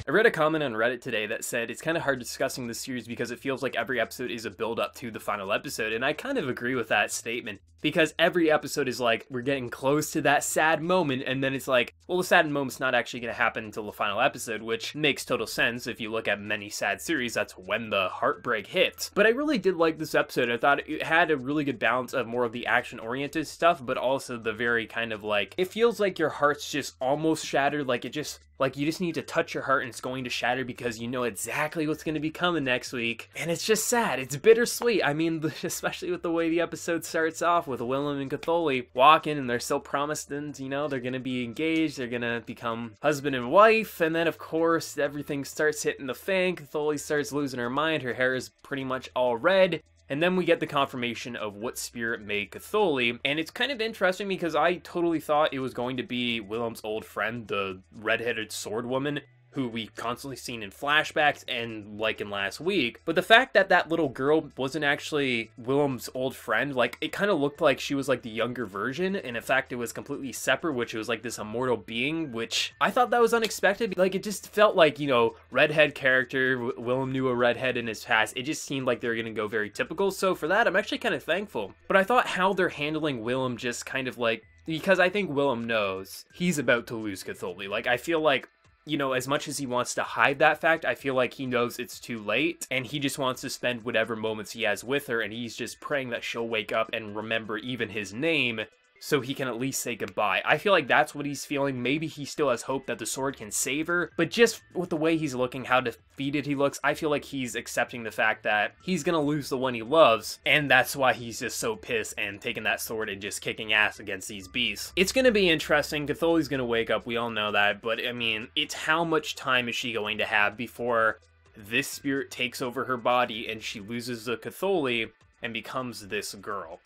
I read a comment on Reddit today that said it's kind of hard discussing this series because it feels like every episode is a build up to the final episode, and I kind of agree with that statement. Because every episode is like, we're getting close to that sad moment, and then it's like, well, the sad moment's not actually going to happen until the final episode, which makes total sense. If you look at many sad series, that's when the heartbreak hits. But I really did like this episode. I thought it had a really good balance of more of the action-oriented stuff, but also the very kind of like, it feels like your heart's just almost shattered, like you just need to touch your heart and it's going to shatter because you know exactly what's going to be coming next week. And it's just sad. It's bittersweet. I mean, especially with the way the episode starts off with Willem and Catholi walking and they're so promised and, you know, they're going to be engaged. They're going to become husband and wife. And then, of course, everything starts hitting the fan. Catholi starts losing her mind. Her hair is pretty much all red. And then we get the confirmation of what spirit made Catholi, and it's kind of interesting because I totally thought it was going to be Willem's old friend, the redheaded sword woman, who we constantly seen in flashbacks and like in last week. But the fact that that little girl wasn't actually Willem's old friend, like it kind of looked like she was like the younger version, and in fact it was completely separate, which was like this immortal being, which I thought that was unexpected. Like it just felt like, you know, redhead character, Willem knew a redhead in his past. It just seemed like they were gonna go very typical, so for that I'm actually kind of thankful. But I thought how they're handling Willem just kind of like, because I think Willem knows he's about to lose Catholi. Like I feel like, you know, as much as he wants to hide that fact, I feel like he knows it's too late, and he just wants to spend whatever moments he has with her, and he's just praying that she'll wake up and remember even his name, so he can at least say goodbye. I feel like that's what he's feeling. Maybe he still has hope that the sword can save her, but just with the way he's looking, how defeated he looks, I feel like he's accepting the fact that he's gonna lose the one he loves, and that's why he's just so pissed and taking that sword and just kicking ass against these beasts. It's gonna be interesting. Catholi's gonna wake up, we all know that, but I mean, it's how much time is she going to have before this spirit takes over her body and she loses the Catholi and becomes this girl.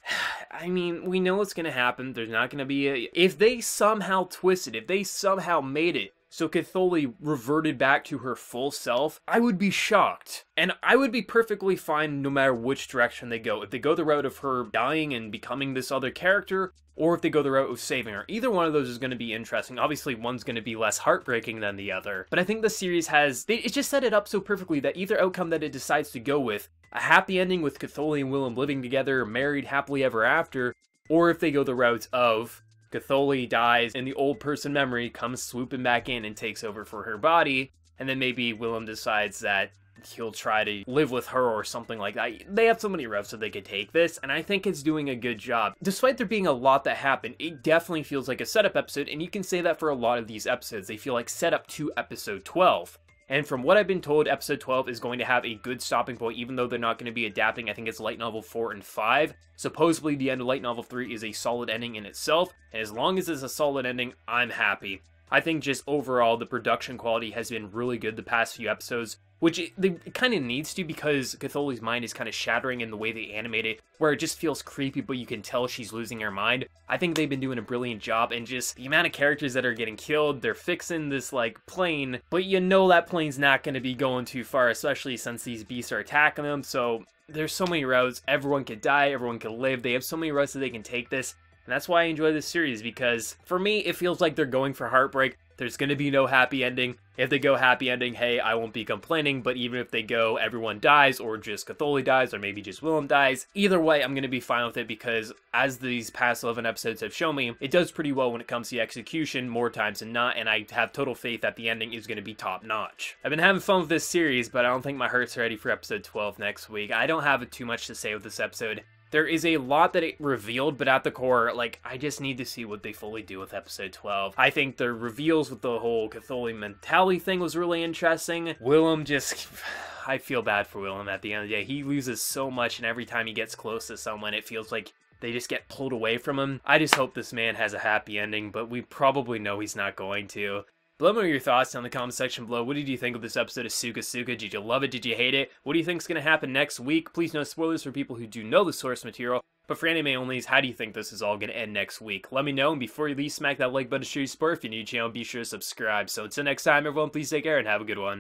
I mean, we know what's gonna happen. There's not gonna be a... If they somehow twisted, if they somehow made it so Catholi reverted back to her full self, I would be shocked. And I would be perfectly fine no matter which direction they go. If they go the route of her dying and becoming this other character, or if they go the route of saving her. Either one of those is going to be interesting. Obviously, one's going to be less heartbreaking than the other. But I think the series has... It just set it up so perfectly that either outcome that it decides to go with, a happy ending with Catholi and Willem living together, married happily ever after, or if they go the route of Catholi dies and the old person memory comes swooping back in and takes over for her body, and then maybe Willem decides that he'll try to live with her or something like that. They have so many routes that they could take this, and I think it's doing a good job. Despite there being a lot that happened, it definitely feels like a setup episode, and you can say that for a lot of these episodes. They feel like setup to episode 12. And from what I've been told, episode 12 is going to have a good stopping point, even though they're not going to be adapting. I think it's light novel 4 and 5. Supposedly, the end of light novel 3 is a solid ending in itself, and as long as it's a solid ending, I'm happy. I think just overall, the production quality has been really good the past few episodes, which it kind of needs to because Catholi's mind is kind of shattering in the way they animate it, where it just feels creepy, but you can tell she's losing her mind. I think they've been doing a brilliant job, and just the amount of characters that are getting killed, they're fixing this, like, plane, but you know that plane's not going to be going too far, especially since these beasts are attacking them, so there's so many routes. Everyone could die, everyone could live. They have so many routes that they can take this. And that's why I enjoy this series, because for me, it feels like they're going for heartbreak. There's going to be no happy ending. If they go happy ending, hey, I won't be complaining, but even if they go everyone dies, or just Catholi dies, or maybe just Willem dies, either way, I'm going to be fine with it, because as these past 11 episodes have shown me, it does pretty well when it comes to execution, more times than not, and I have total faith that the ending is going to be top-notch. I've been having fun with this series, but I don't think my heart's ready for episode 12 next week. I don't have too much to say with this episode. There is a lot that it revealed, but at the core, like, I just need to see what they fully do with episode 12. I think the reveals with the whole Catholi mentality thing was really interesting. Willem just... I feel bad for Willem at the end of the day. He loses so much, and every time he gets close to someone, it feels like they just get pulled away from him. I just hope this man has a happy ending, but we probably know he's not going to. Let me know your thoughts down in the comment section below. What did you think of this episode of SukaSuka? Did you love it? Did you hate it? What do you think is going to happen next week? Please no spoilers for people who do know the source material. But for anime onlys, how do you think this is all going to end next week? Let me know, and before you leave, smack that like button to show your support. If you're new to the channel, be sure to subscribe. So until next time, everyone, please take care and have a good one.